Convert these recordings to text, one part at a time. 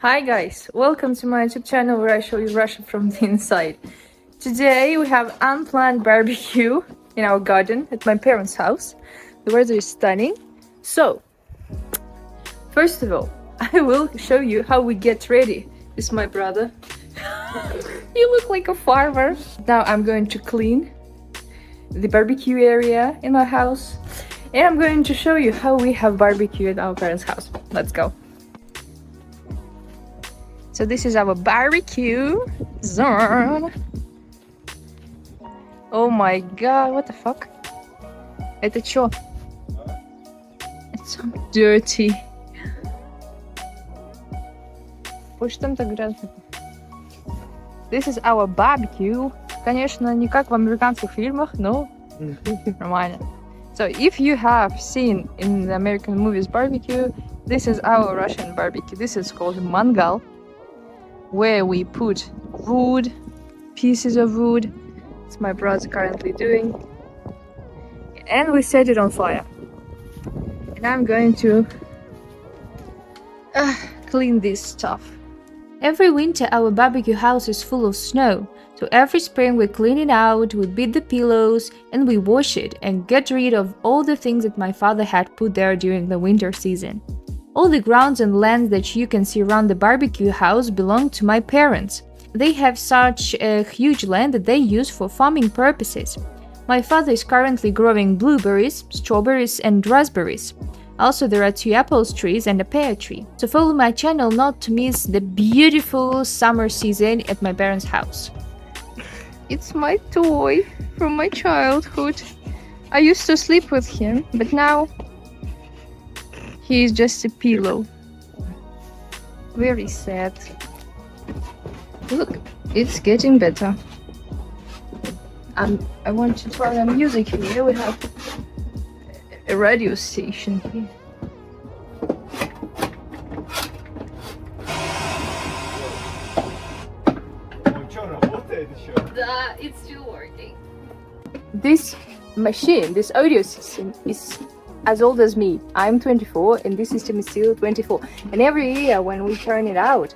Hi guys, welcome to my YouTube channel where I show you Russia from the inside. Today we have unplanned barbecue in our garden at my parents' house. The weather is stunning. So, first of all, I will show you how we get ready. This is my brother. You look like a farmer. Now I'm going to clean the barbecue area in my house. And I'm going to show you how we have barbecue at our parents' house. Let's go. So this is our barbecue zone. Oh my god, what the fuck? Это чё? It's so dirty. Что там так грязно? This is our barbecue. Конечно, не как в американских фильмах, но нормально. So if you have seen in the American movies barbecue, this is our Russian barbecue. This is called mangal, where we put wood, pieces of wood. It's my brother currently doing. And we set it on fire. And I'm going to clean this stuff. Every winter our barbecue house is full of snow. So every spring we clean it out, we beat the pillows, and we wash it and get rid of all the things that my father had put there during the winter season. All the grounds and lands that you can see around the barbecue house belong to my parents. They have such a huge land that they use for farming purposes. My father is currently growing blueberries, strawberries and raspberries. Also, there are 2 apple trees and a pear tree. So follow my channel not to miss the beautiful summer season at my parents' house. It's my toy from my childhood. I used to sleep with him, but now he is just a pillow. Very sad. Look, it's getting better. I want to turn on music here. We have a radio station here. It's still working. This machine, this audio system is as old as me. I'm 24 and this system is still 24. And every year when we turn it out,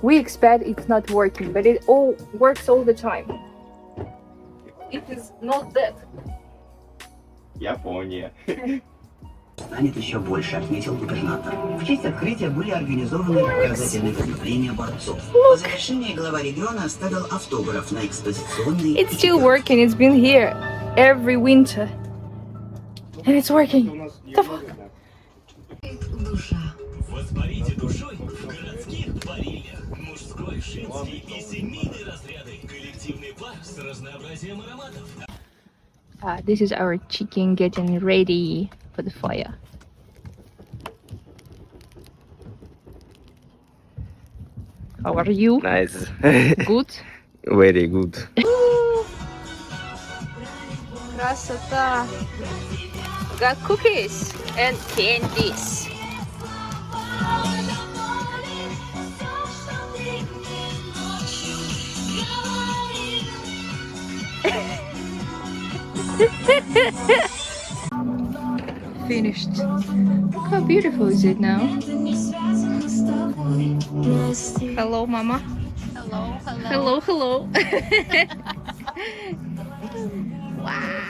we expect it's not working, but it all works all the time. It is not dead. Япония. Станет еще больше, отметил губернатор. В честь открытия были организованы показательные выступления борцов. По завершении глава региона оставил автограф на экспозиционный. It's still working. It's been here every winter. And it's working. The fuck? Воспарите душой в городских парилях. Мужской, женский и семейный разряды. Коллективный пар с разнообразием ароматов. This is our chicken getting ready for the fire. How are you? Nice. Good? Very good. Красота! Got cookies and candies. Finished. Look how beautiful is it now? Hello, Mama. Hello, hello. Wow.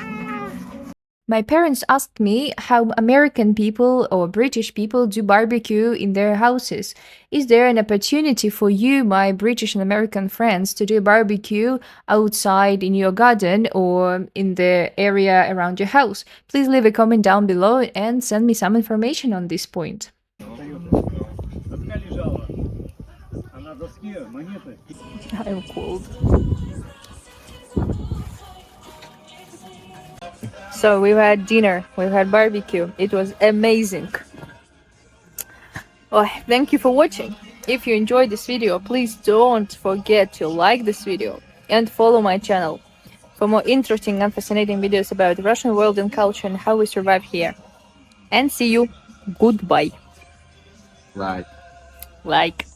My parents asked me how American people or British people do barbecue in their houses. Is there an opportunity for you, my British and American friends, to do a barbecue outside in your garden or in the area around your house? Please leave a comment down below and send me some information on this point. I'm cold. So we had dinner, we had barbecue. It was amazing. Oh, thank you for watching. If you enjoyed this video, please don't forget to like this video and follow my channel for more interesting and fascinating videos about the Russian world and culture and how we survive here. And see you. Goodbye. Right. Like.